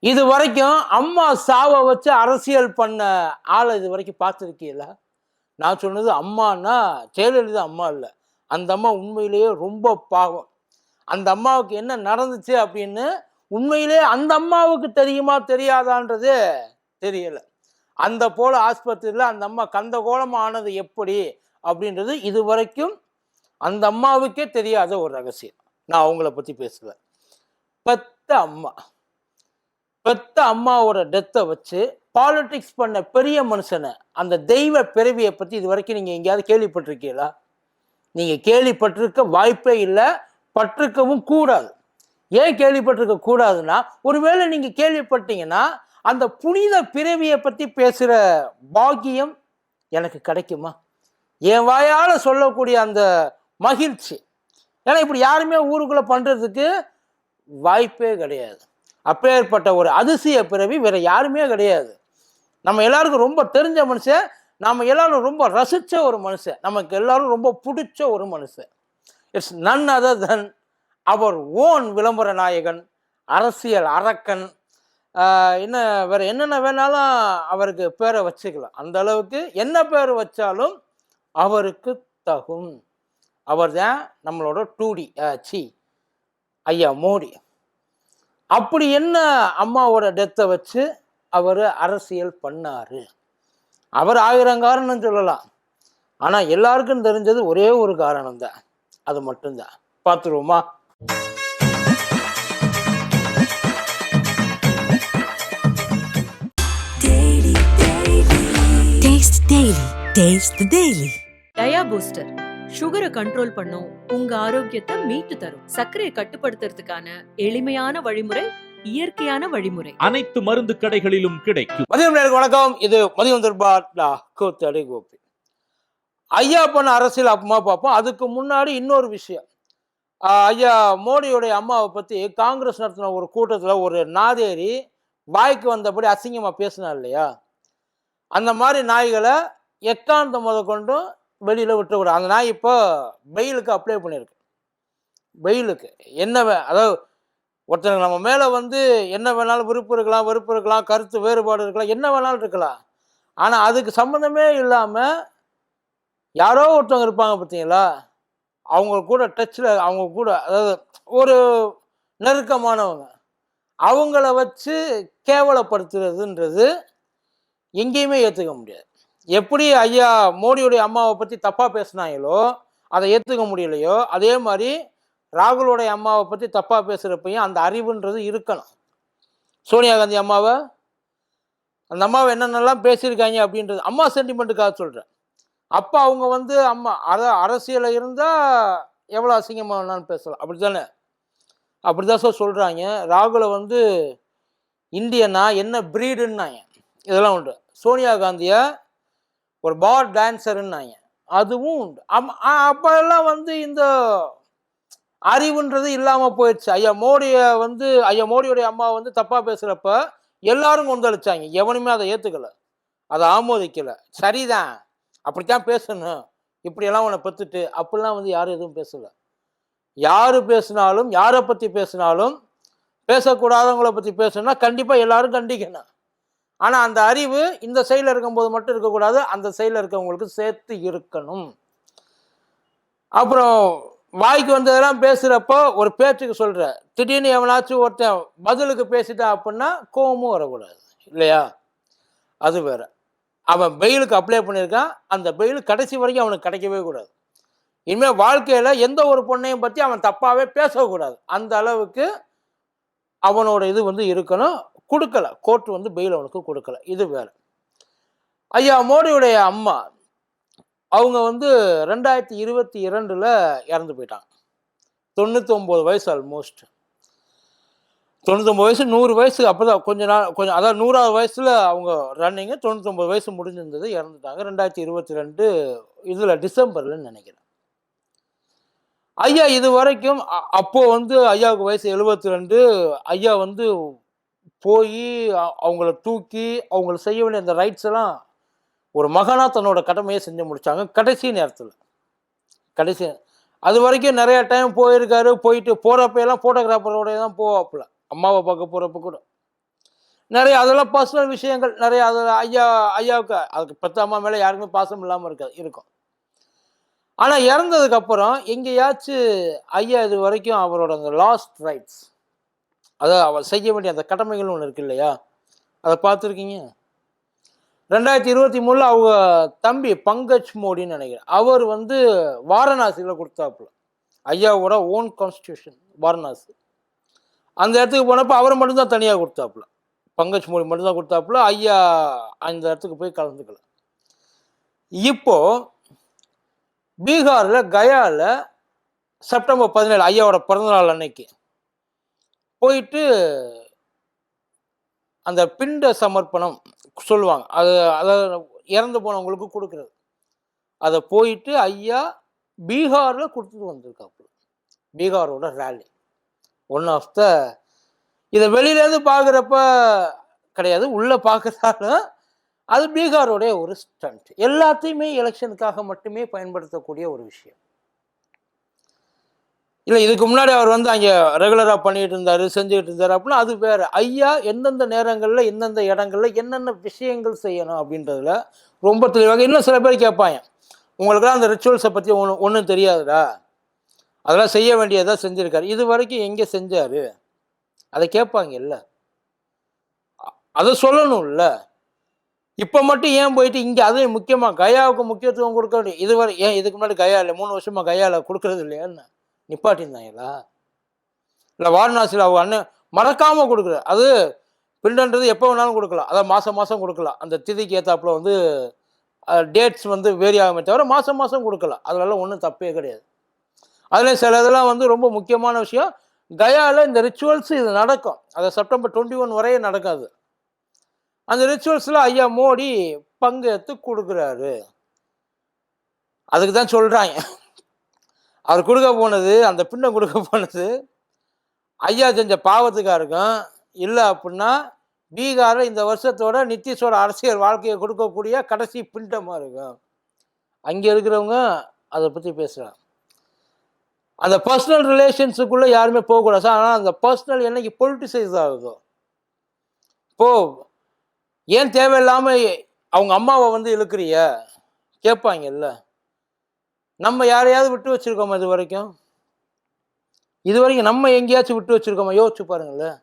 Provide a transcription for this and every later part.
இது வரைக்கும் அம்மா சாவை வச்சு அரசியல் பண்ண ஆளை இது வரைக்கும் பார்த்துருக்கீங்களா? நான் சொன்னது அம்மானா ஜெயலலிதா அம்மா இல்லை. அந்த அம்மா உண்மையிலேயே ரொம்ப பாவம். அந்த அம்மாவுக்கு என்ன நடந்துச்சு அப்படின்னு உண்மையிலே அந்த அம்மாவுக்கு தெரியுமா தெரியாதான்றது தெரியல. அந்த போல ஆஸ்பத்திரியில் அந்த அம்மா கந்தகோலமா ஆனது எப்படி அப்படின்றது இது வரைக்கும் அந்த அம்மாவுக்கே தெரியாத ஒரு ரகசியம். நான் அவங்கள பற்றி பேசுவேன். பெத்த அம்மா பெத்த அம்மாவோட டெத்தை வச்சு பாலிடிக்ஸ் பண்ண பெரிய மனுஷனை, அந்த தெய்வ பிறவியை பற்றி இது வரைக்கும் நீங்கள் எங்கேயாவது கேள்விப்பட்டிருக்கீங்களா? நீங்கள் கேள்விப்பட்டிருக்க வாய்ப்பே இல்லை, பட்டிருக்கவும் கூடாது. ஏன் கேள்விப்பட்டிருக்க கூடாதுன்னா, ஒருவேளை நீங்கள் கேள்விப்பட்டீங்கன்னா அந்த புனித பிறவியை பற்றி பேசுகிற பாக்கியம் எனக்கு கிடைக்குமா? என் வாயால் சொல்லக்கூடிய அந்த மகிழ்ச்சி, ஏன்னா இப்படி யாருமே ஊருக்குள்ளே பண்ணுறதுக்கு வாய்ப்பே கிடையாது. அப்பேற்பட்ட ஒரு அதிசய பிறவி வேற யாருமே கிடையாது. நம்ம எல்லாருக்கும் ரொம்ப தெரிஞ்ச மனுஷன், நம்ம எல்லாரும் ரொம்ப ரசித்த ஒரு மனுஷன், நமக்கு எல்லாரும் ரொம்ப பிடிச்ச ஒரு மனுஷன். இட்ஸ் நன் அதர் தன் அவர் ஓன் விளம்பர நாயகன், அரசியல் அரக்கன், என்ன வேற என்னென்ன வேணாலும் அவருக்கு பேரை வச்சுக்கலாம். அந்த அளவுக்கு என்ன பேர் வச்சாலும் அவருக்கு தகும். அவர் தான் நம்மளோட 2D ஐயா மோடி. அப்படி என்ன அம்மாவோட டெத்தை வச்சு அவர் அரசியல் பண்ணாரு? அவர் 1000 காரணம் சொல்லலாம், ஆனால் எல்லாருக்கும் தெரிஞ்சது ஒரே ஒரு காரணம் தான், அது மட்டும்தான். பார்த்துருவோமா? டயா பூஸ்டர் சுகரை கண்ட்ரோல் பண்ணும், உங்க ஆரோக்கியத்தை மீட்டு தரும். சர்க்கரையை கட்டுப்படுத்துறதுக்கான எளிமையான வழிமுறை, இயற்கையான வழிமுறை. அனைத்து மருந்து கடைகளிலும் கிடைக்கும். மதியம் நேருக்கு வணக்கம். இது மதியம் கூத்தடி கோபி. ஐயா பண்ண அரசியல் அம்மா பார்ப்போம். அதுக்கு முன்னாடி இன்னொரு விஷயம். ஐயா மோடியோடைய அம்மாவை பற்றி காங்கிரஸ் நடத்தின ஒரு கூட்டத்தில் ஒரு நாதேரி வாய்க்கு வந்தபடி அசிங்கமாக பேசினா இல்லையா? அந்த மாதிரி நாய்களை எக்காந்த முத கொண்டும் வெளியில் விட்டுக்கூடாது. அந்த நாய் இப்போ பெயிலுக்கு அப்ளை பண்ணியிருக்கு. பெயிலுக்கு என்ன அதாவது ஒருத்தருக்கு நம்ம மேலே வந்து என்ன வேணாலும் விருப்பம் இருக்கலாம், வெறுப்பு இருக்கலாம், கருத்து வேறுபாடு இருக்கலாம், என்ன வேணாலும் இருக்கலாம். ஆனால் அதுக்கு சம்மந்தமே இல்லாமல் யாரோ ஒருத்தவங்க இருப்பாங்க பார்த்தீங்களா, அவங்க கூட டச்சில், அவங்க கூட அதாவது ஒரு நெருக்கமானவங்க, அவங்கள வச்சு கேவலப்படுத்துறதுன்றது எங்கேயுமே ஏற்றுக்க முடியாது. எப்படி ஐயா மோடியுடைய அம்மாவை பற்றி தப்பாக பேசினாங்களோ அதை ஏற்றுக்க முடியலையோ, அதே மாதிரி ராகுலோடைய அம்மாவை பற்றி தப்பாக பேசுகிறப்பையும் அந்த அறிவுன்றது இருக்கணும். சோனியா காந்தி அம்மாவை, அந்த அம்மாவை என்னென்னலாம் பேசியிருக்காங்க அப்படின்றது அம்மா சென்டிமெண்ட்டுக்காக சொல்கிறேன். அப்போ அவங்க வந்து அம்மா அரசியலில் இருந்தால் எவ்வளோ அசிங்கமாக வேணாலும் பேசலாம், அப்படி தானே? அப்படி தான் சார் சொல்கிறாங்க. ராகுலை வந்து இந்தியனா என்ன ப்ரீடுன்னாங்க, இதெல்லாம் உண்டு. சோனியா காந்தியை ஒரு பார் டான்ஸருன்னாங்க, அதுவும் உண்டு. அப்போல்லாம் வந்து இந்த அறிவுன்றது இல்லாமல் போயிடுச்சு. ஐயா மோடியோடைய அம்மா வந்து தப்பாக பேசுகிறப்ப எல்லாரும் கொந்தளிச்சாங்க. எவனுமே அதை ஏற்றுக்கலை, அதை ஆமோதிக்கலை. சரிதான், அப்படித்தான் பேசணும், இப்படியெல்லாம் உன்னை பெற்றுட்டு அப்படிலாம் வந்து யாரும் எதுவும் பேசலை. யார் பேசினாலும், யாரை பற்றி பேசினாலும், பேசக்கூடாதவங்களை பற்றி பேசணும்னா கண்டிப்பாக எல்லாரும் கண்டிக்கணும். ஆனால் அந்த அறிவு இந்த சைடில் இருக்கும்போது மட்டும் இருக்கக்கூடாது, அந்த சைடில் இருக்கவங்களுக்கு சேர்த்து இருக்கணும். அப்புறம் வாய்க்கு வந்ததெல்லாம் பேசுகிறப்போ ஒரு பேச்சுக்கு சொல்கிற, திடீர்னு எவனாச்சும் ஒருத்தன் பதிலுக்கு பேசிட்டா அப்படின்னா கோவமும் வரக்கூடாது இல்லையா? அது வேற. அவன் பெயிலுக்கு அப்ளை பண்ணியிருக்கான், அந்த பெயில் கடைசி வரைக்கும் அவனுக்கு கிடைக்கவே கூடாது. இனிமேல் வாழ்க்கையில் எந்த ஒரு பொண்ணையும் பற்றி அவன் தப்பாகவே பேசக்கூடாது. அந்த அளவுக்கு அவனோட இது வந்து இருக்கணும். கொடுக்கல, கோர்ட் வந்து பெயில் அவனுக்கு கொடுக்கல. இது வேற. ஐயா மோடியுடைய அம்மா அவங்க வந்து 2022 இறந்து போயிட்டாங்க. 99 வயசு, ஆல்மோஸ்ட் 99 வயசு, 100 வயசு. அப்போ தான் கொஞ்சம் அதாவது 100வது வயசில் அவங்க ரன்னிங்கு. 99 வயசு முடிஞ்சிருந்தது, இறந்துட்டாங்க 2022 இதில் டிசம்பர்லன்னு நினைக்கிறேன். ஐயா இது வரைக்கும் அப்போது வந்து ஐயாவுக்கு வயசு 72. ஐயா வந்து போய் அவங்கள தூக்கி அவங்கள செய்ய வேண்டிய அந்த ரைட்ஸ் எல்லாம் ஒரு மகனாக தன்னோட கடமையை செஞ்சு முடித்தாங்க கடைசி நேரத்தில். அது வரைக்கும் நிறையா டைம் போயிருக்காரு. போயிட்டு போகிறப்பெல்லாம் ஃபோட்டோகிராஃபரோடைய தான் போவாப்புல, அம்மாவை பார்க்க போகிறப்ப கூட. நிறைய அதெல்லாம் பர்சனல் விஷயங்கள் நிறைய அதில் ஐயாவுக்கு அதுக்கு பெத்த அம்மா மேலே யாருக்குமே பாசம் இல்லாமல் இருக்கும். ஆனால் இறந்ததுக்கப்புறம் எங்கேயாச்சும் ஐயா இது வரைக்கும் அவரோட அந்த லாஸ்ட் ரைட்ஸ், அதாவது அவர் செய்ய வேண்டிய அந்த கடமைகள் ஒன்று இருக்கு இல்லையா, அதை பார்த்துருக்கீங்க? 2023 அவங்க தம்பி பங்கஜ் மோடின்னு நினைக்கிறேன், அவர் வந்து வாரணாசியில் கொடுத்தாப்புல, ஐயாவோட ஓன் கான்ஸ்டியூஷன் வாரணாசி. அந்த இடத்துக்கு போனப்போ அவர் மட்டும்தான் தனியாக கொடுத்தாப்புல, பங்கஜ் மோடி மட்டும்தான் கொடுத்தாப்புல, ஐயா அந்த இடத்துக்கு போய் கலந்துக்கல. இப்போ பீகாரில் கயாவில் செப்டம்பர் 17 ஐயாவோட பிறந்தநாள் அன்னைக்கு போயிட்டு அந்த பிண்ட சமர்ப்பணம் சொல்லுவாங்க, அதாவது இறந்து போனவங்களுக்கு கொடுக்குறது, அதை போயிட்டு ஐயா பீகாரில் கொடுத்துட்டு வந்திருக்காப்புல. பீகாரோட ரேலி ஒன் ஆஃப் த, இதை வெளியிலேருந்து பார்க்குறப்ப கிடையாது, உள்ளே பார்க்குறாலும் அது பீகாரோடைய ஒரு ஸ்டண்ட். எல்லாத்தையுமே எலெக்ஷனுக்காக மட்டுமே பயன்படுத்தக்கூடிய ஒரு விஷயம் இல்லை. இதுக்கு முன்னாடி அவர் வந்து அங்கே ரெகுலராக பண்ணிட்டு இருந்தார், செஞ்சுக்கிட்டு இருந்தார் அப்படின்னா அது வேறு. ஐயா எந்தெந்த நேரங்களில் எந்தெந்த இடங்களில் என்னென்ன விஷயங்கள் செய்யணும் அப்படின்றதுல ரொம்ப தெளிவாக. இன்னும் சில பேர் கேட்பாங்க, உங்களுக்குலாம் அந்த ரிச்சுவல்ஸை பற்றி ஒன்றும் தெரியாதுடா, அதெல்லாம் செய்ய வேண்டியதாக செஞ்சுருக்காரு, இது வரைக்கும் எங்கே செஞ்சார், அதை கேட்பாங்க இல்லை, அதை சொல்லணும்ல. இப்போ மட்டும் ஏன் போயிட்டு இங்கே அதுவும் முக்கியமாக கயாவுக்கு முக்கியத்துவம் கொடுக்க வேண்டிய, இதுவரை ஏன் இதுக்கு முன்னாடி கயா இல்லை 3 வருஷமாக கயாவில் கொடுக்கறது இல்லையான்னு நிப்பாட்டியிருந்தாங்களா? இல்லை வாரணாசியில் அவங்க அண்ணன் மறக்காமல் கொடுக்குற, அது பிண்டன்றது எப்போ வேணாலும் கொடுக்கலாம், அதாவது மாதம் மாதம் கொடுக்கலாம், அந்த திதிக்கு ஏற்றாப்புல வந்து டேட்ஸ் வந்து வேரி ஆகுமே தவிர மாதம் மாதம் கொடுக்கலாம், அதனால ஒன்றும் தப்பே கிடையாது. அதில் சில இதெல்லாம் வந்து ரொம்ப முக்கியமான விஷயம். கயாவில் இந்த ரிச்சுவல்ஸ் இது நடக்கும், அது செப்டம்பர் 21 வரையே நடக்காது. அந்த ரிச்சுவல்ஸில் ஐயா மோடி பங்கெடுத்து கொடுக்குறாரு. அதுக்கு தான் சொல்கிறாங்க, அவர் கொடுக்க போனது, அந்த பிண்டம் கொடுக்க போனது ஐயா செஞ்ச பாவத்துக்காக இருக்கும், இல்லை அப்படின்னா பீகாரில் இந்த வருஷத்தோட நிதிஷோட அரசியல் வாழ்க்கையை கொடுக்கக்கூடிய கடைசி பிண்டமாக இருக்கும். அங்கே இருக்கிறவங்க அதை பற்றி பேசுகிறாங்க. அந்த பர்சனல் ரிலேஷன்ஸுக்குள்ளே யாருமே போகக்கூடாது. ஆனால் அந்த பர்சனல் என்னைக்கு பொலிட்டிசைஸ் ஆகுதோ, இப்போது ஏன் தேவையில்லாமல் அவங்க அம்மாவை வந்து இழுக்கிறிய கேட்பாங்கல்ல. நம்ம யாரையாவது விட்டு வச்சுருக்கோமா இது வரைக்கும் நம்ம எங்கேயாச்சும் விட்டு வச்சுருக்கோமா? யோசிச்சு பாருங்களேன்.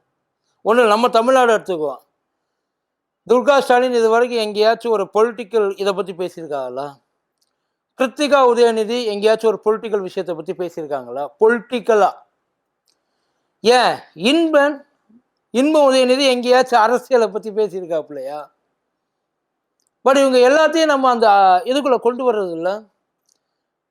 ஒன்று நம்ம தமிழ்நாடு எடுத்துக்குவோம், துர்கா ஸ்டாலின் இது வரைக்கும் எங்கேயாச்சும் ஒரு பொலிட்டிக்கல் இதை பற்றி பேசியிருக்காங்களா? கிருத்திகா உதயநிதி எங்கேயாச்சும் ஒரு பொலிட்டிக்கல் விஷயத்தை பற்றி பேசியிருக்காங்களா? பொலிட்டிக்கலாக ஏன் இன்ப உதயநிதி எங்கேயாச்சும் அரசியலை பற்றி பேசியிருக்காப்புலையா? பட் இவங்க எல்லாத்தையும் நம்ம அந்த இதுக்குள்ளே கொண்டு வர்றது இல்லை.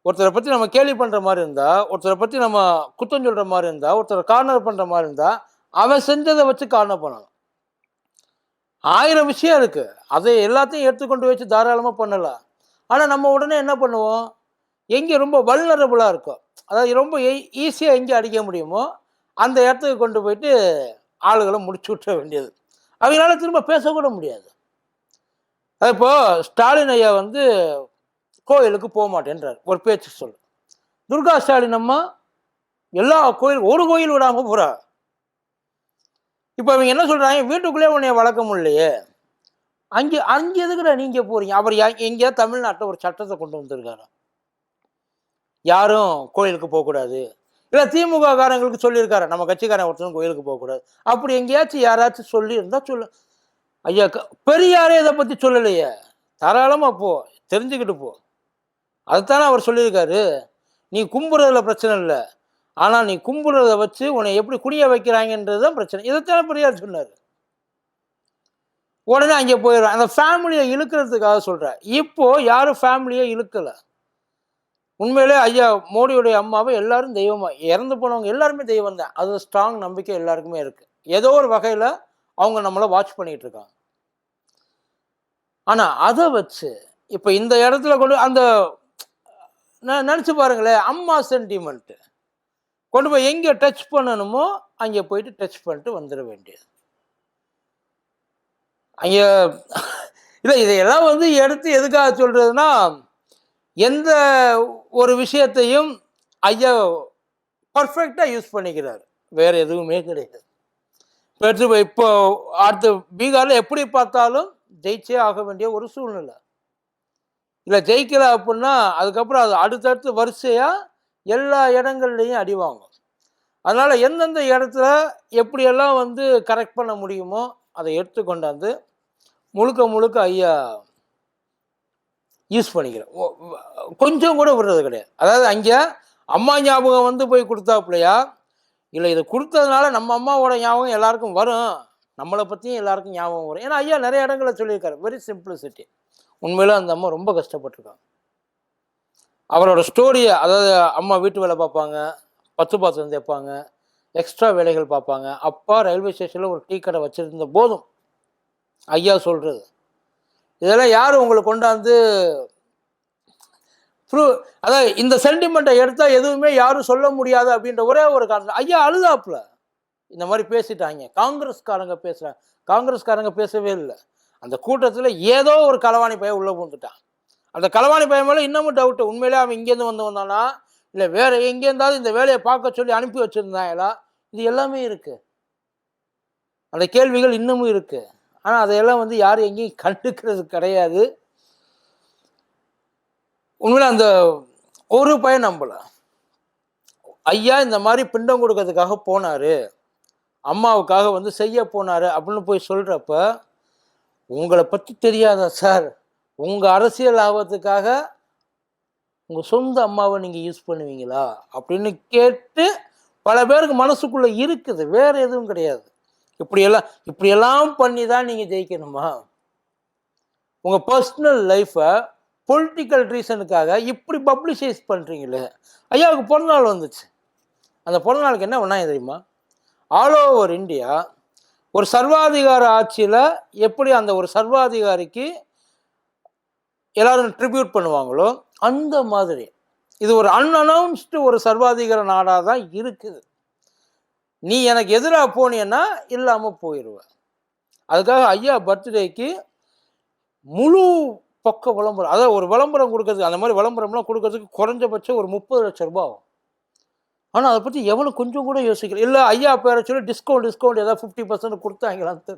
ஒருத்தரை பற்றி நம்ம கேலி பண்ணுற மாதிரி இருந்தால், ஒருத்தரை பற்றி நம்ம குத்தம் சொல்கிற மாதிரி இருந்தால், ஒருத்தரை கார்னர் பண்ணுற மாதிரி இருந்தால், அவன் செஞ்சதை வச்சு கார்னர் பண்ணணும். 1000 விஷயம் இருக்குது, அதை எல்லாத்தையும் எடுத்துக்கொண்டு வச்சு தாராளமாக பண்ணலாம். ஆனால் நம்ம உடனே என்ன பண்ணுவோம், எங்கே ரொம்ப வல்னரபுளாக இருக்கும், அதாவது ரொம்ப ஈஸியாக எங்கே அடிக்க முடியுமோ அந்த இடத்துக்கு கொண்டு போயிட்டு ஆளுகளை முடிச்சு விட்டுற வேண்டியது. அவங்களால திரும்ப பேசக்கூட முடியாது. இப்போது ஸ்டாலின் ஐயா வந்து கோயிலுக்கு போக மாட்டேன்றார், ஒரு பேச்சு சொல்லு. துர்கா ஸ்டாலின் அம்மா எல்லா கோயில், ஒரு கோயில் விடாமல் போகிறா. இப்போ அவங்க என்ன சொல்கிறாங்க, வீட்டுக்குள்ளே உன்னைய வளர்க்க முடியலையே, அங்கே எதுக்குடா நீங்கள் போகிறீங்க? அவர் எங்கேயா தமிழ்நாட்டில் ஒரு சட்டத்தை கொண்டு வந்திருக்காரு, யாரும் கோயிலுக்கு போகக்கூடாது. இல்லை திமுக காரங்களுக்கு சொல்லியிருக்காரு, நம்ம கட்சிக்காரன் ஒருத்தரும் கோயிலுக்கு போகக்கூடாது. அப்படி எங்கேயாச்சும் யாராச்சும் சொல்லியிருந்தா சொல்லு. ஐயா பெரியாரே இதை பற்றி சொல்லலையே, தாராளமாக போ, தெரிஞ்சுக்கிட்டு போ. அதுதானே அவர் சொல்லியிருக்காரு. நீ கும்புறதுல பிரச்சனை இல்லை, ஆனால் நீ கும்புறதை வச்சு உன்னை எப்படி குடிய வைக்கிறாங்கன்றது தான் பிரச்சனை. இதைத்தானே பெரியார் சொன்னார். உடனே அங்கே போயிடுறேன், அந்த ஃபேமிலியை இழுக்கிறதுக்காக சொல்கிறேன். இப்போது யாரும் ஃபேமிலியை இழுக்கலை. உண்மையிலே ஐயா மோடியுடைய அம்மாவை எல்லாரும் தெய்வமாக, இறந்து போனவங்க எல்லாருமே தெய்வம் தான், அது ஸ்ட்ராங் நம்பிக்கை எல்லாருக்குமே இருக்குது. ஏதோ ஒரு வகையில் அவங்க நம்மளை வாட்ச் பண்ணிகிட்டு இருக்காங்க. ஆனால் அதை வச்சு இப்போ இந்த இடத்துல கொண்டு அந்த நினச்சி பாருங்களேன், அம்மா சென்டிமெண்ட்டு கொண்டு போய் எங்கே டச் பண்ணணுமோ அங்கே போயிட்டு டச் பண்ணிட்டு வந்துட வேண்டியது. அங்கே இல்லை, இதையெல்லாம் வந்து எடுத்து எதுக்காக சொல்கிறதுனா, எந்த ஒரு விஷயத்தையும் ஐயா பர்ஃபெக்டாக யூஸ் பண்ணிக்கிறார், வேறு எதுவுமே கிடையாது. பெற்று இப்போ அடுத்து பீகாரில் எப்படி பார்த்தாலும் ஜெயிச்சே ஆக வேண்டிய ஒரு சூழ்நிலை. இல்லை ஜெயிக்கல அப்படின்னா அதுக்கப்புறம் அது அடுத்தடுத்து வரிசையாக எல்லா இடங்கள்லையும் அடி வாங்கும். அதனால் எந்தெந்த இடத்துல எப்படியெல்லாம் வந்து கரெக்ட் பண்ண முடியுமோ அதை எடுத்து கொண்டாந்து முழுக்க முழுக்க ஐயா யூஸ் பண்ணிக்கிறேன். கொஞ்சம் கூட விடுறது கிடையாது. அதாவது அங்கே அம்மா ஞாபகம் வந்து போய் கொடுத்தாப்புலையா, இல்லை இதை கொடுத்ததுனால நம்ம அம்மாவோட ஞாபகம் எல்லாருக்கும் வரும், நம்மளை பற்றியும் எல்லாருக்கும் ஞாபகம் வரும். ஏன்னா ஐயா நிறைய இடங்களில் சொல்லியிருக்காரு. Very simplicity. உண்மையில அந்த அம்மா ரொம்ப கஷ்டப்பட்டிருக்காங்க. அவரோட ஸ்டோரியை, அதாவது அம்மா வீட்டு வேலை பார்ப்பாங்க, 10 பாத்திரம் தேய்ப்பாங்க, எக்ஸ்ட்ரா வேலைகள் பார்ப்பாங்க. அப்பா ரயில்வே ஸ்டேஷனில் ஒரு டீ கடை வச்சுருந்த போதும் ஐயா சொல்கிறது இதெல்லாம் யார் உங்களுக்கு கொண்டாந்து அதாவது இந்த சென்டிமெண்ட்டை எடுத்தால் எதுவுமே யாரும் சொல்ல முடியாது அப்படின்ற ஒரே ஒரு காரணம். ஐயா அழுதாப்புல இந்த மாதிரி பேசிட்டாங்க, காங்கிரஸ்காரங்க பேசுகிறாங்க. காங்கிரஸ்காரங்க பேசவே இல்லை. அந்த கூட்டத்தில் ஏதோ ஒரு களவாணி பையன் உள்ளே பூந்துட்டான். அந்த களவாணி பையன் மேலே இன்னமும் டவுட்டு, உண்மையிலே அவன் இங்கேருந்து வந்தானா இல்லை வேறு எங்கேருந்தாவது இந்த வேலையை பார்க்க சொல்லி அனுப்பி வச்சுருந்தாங்களா? இது எல்லாமே இருக்குது. அந்த கேள்விகள் இன்னமும் இருக்குது. ஆனால் அதையெல்லாம் வந்து யாரும் எங்கேயும் கண்டுக்கிறது கிடையாது. உண்மையில அந்த ஒரு பையன் நம்பல. ஐயா இந்த மாதிரி பிண்டம் கொடுக்கறதுக்காக போனார், அம்மாவுக்காக வந்து செய்ய போனார் அப்படின்னு போய் சொல்கிறப்ப, உங்களை பற்றி தெரியாதா சார்? உங்கள் அரசியல் லாபத்துக்காக உங்கள் சொந்த அம்மாவை நீங்கள் யூஸ் பண்ணுவீங்களா அப்படின்னு கேட்டு பல பேருக்கு மனசுக்குள்ளே இருக்குது. வேறு எதுவும் கிடையாது. இப்படியெல்லாம் பண்ணி தான் நீங்கள் ஜெயிக்கணுமா? உங்கள் பர்சனல் லைஃப்பை பொலிட்டிக்கல் ரீசனுக்காக இப்படி பப்ளிசைஸ் பண்ணுறீங்களே. ஐயாவுக்கு பிறந்தநாள் வந்துச்சு. அந்த பிறந்தநாளுக்கு என்ன பண்ணாங்க தெரியுமா? ஆல் ஓவர் இந்தியா ஒரு சர்வாதிகார ஆட்சியில் எப்படி அந்த ஒரு சர்வாதிகாரிக்கு எல்லாரும் ட்ரிபியூட் பண்ணுவாங்களோ அந்த மாதிரி இது ஒரு அன்அனௌன்ஸ்டு ஒரு சர்வாதிகார நாடாக தான் இருக்குது. நீ எனக்கு எதிராக போனீன்னா இல்லாமல் போயிடுவேன். அதுக்காக ஐயா பர்த்டேக்கு முழு பக்க விளம்பரம், அதாவது ஒரு விளம்பரம் கொடுக்கறதுக்கு, அந்த மாதிரி விளம்பரம்லாம் கொடுக்கறதுக்கு குறைஞ்சபட்சம் ஒரு 30 லட்சம் ரூபாய் ஆகும். ஆனால் அதை பற்றி எவனும் கொஞ்சம் கூட யோசிக்கல. இல்லை ஐயா பேரை சொல்லி டிஸ்கவுண்ட் ஏதாவது 50% கொடுத்தாங்களான்னு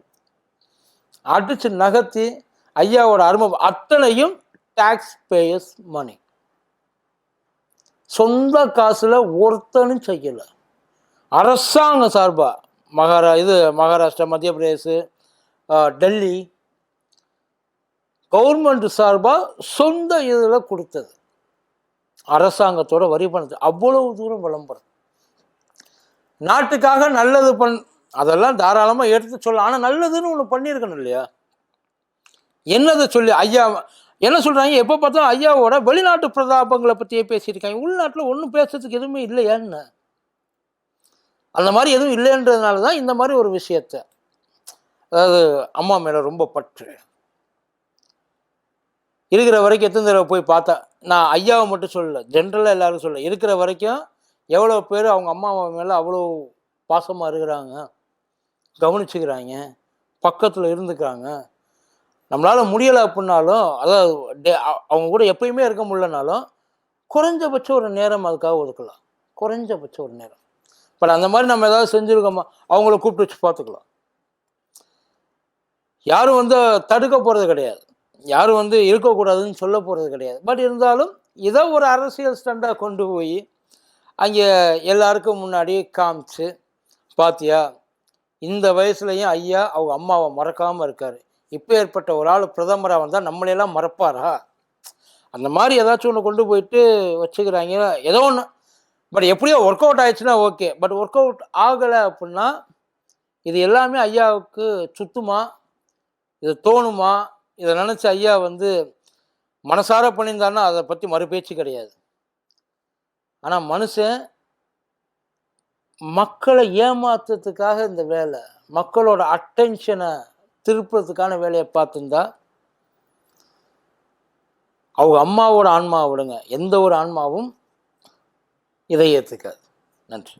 அடிச்சு நகர்த்தி ஐயாவோட அருமை அத்தனையும் டாக்ஸ் பேயர்ஸ் மணி. சொந்த காசில் ஒருத்தனும் செய்யலை. அரசாங்க சார்பாக மகாராஷ்டிரா, மத்திய பிரதேசு, டெல்லி கவர்மெண்ட் சார்பாக சொந்த இதில் கொடுத்தது. அரசாங்கத்தோட வரி பணத்து அவ்வளவு தூரம் விளம்பரம். நாட்டுக்காக நல்லது அதெல்லாம் தாராளமாக எடுத்து சொல்ல. ஆனால் நல்லதுன்னு ஒன்று பண்ணியிருக்கணும் இல்லையா? என்னதை சொல்லி ஐயா என்ன சொல்கிறாங்க? எப்போ பார்த்தாலும் ஐயாவோட வெளிநாட்டு பிரதாபங்களை பற்றியே பேசியிருக்காங்க. உள்நாட்டில் ஒன்றும் பேசுறதுக்கு எதுவுமே இல்லையான்னு. அந்த மாதிரி எதுவும் இல்லைன்றதுனால தான் இந்த மாதிரி ஒரு விஷயத்த, அதாவது அம்மா மேலே ரொம்ப பற்று இருக்கிற வரைக்கும் எத்தனை தடவை போய் பார்த்தா, நான் ஐயாவை மட்டும் சொல்லலை, ஜென்ரலாக எல்லாரும் சொல்லலை, இருக்கிற வரைக்கும் எவ்வளோ பேர் அவங்க அம்மா மேலே அவ்வளோ பாசமாக இருக்கிறாங்க, கவனிச்சுக்கிறாங்க, பக்கத்தில் இருந்துக்கிறாங்க. நம்மளால் முடியலை அப்படின்னாலும், அதாவது அவங்க கூட எப்பயுமே இருக்க முடியலனாலும் குறைஞ்சபட்சம் ஒரு நேரம் அதுக்காக ஒதுக்கலாம். குறைஞ்சபட்சம் ஒரு நேரம். பட் அந்த மாதிரி நம்ம ஏதாவது செஞ்சுருக்கோமா, அவங்கள கூப்பிட்டு வச்சு பார்த்துக்கலாம். யாரும் வந்து தடுக்க போகிறது கிடையாது, யாரும் வந்து இருக்கக்கூடாதுன்னு சொல்ல போகிறது கிடையாது. பட் இருந்தாலும் இதை ஒரு அரசியல் ஸ்டண்டாக கொண்டு போய் அங்கே எல்லாருக்கும் முன்னாடி காமிச்சு, பாத்தியா இந்த வயசுலையும் ஐயா அவங்க அம்மாவை மறக்காமல் இருக்கார், இப்போ ஏற்பட்ட ஒரு ஆள் பிரதமராக வந்தால் நம்மளையெல்லாம் மறப்பாரா, அந்த மாதிரி ஏதாச்சும் ஒன்று கொண்டு போயிட்டு வச்சுக்கிறாங்க. ஏதோ ஒன்று. பட் எப்படியோ ஒர்க் அவுட் ஆயிடுச்சுன்னா ஓகே. பட் ஒர்க் அவுட் ஆகலை அப்படின்னா இது எல்லாமே ஐயாவுக்கு சுத்துமா, இது தோணுமா, இதை நினச்சி ஐயா வந்து மனசார பண்ணியிருந்தாருன்னா அதை பற்றி மறு பேச்சு கிடையாது. ஆனால் மனுஷன் மக்களை ஏமாத்துறதுக்காக இந்த வேலை, மக்களோட அட்டென்ஷனை திருப்புறதுக்கான வேலையை பார்த்துருந்தா அவங்க அம்மாவோட ஆன்மாவை விடுங்க, எந்த ஒரு ஆன்மாவும் இதை ஏற்றுக்காது. நன்றி.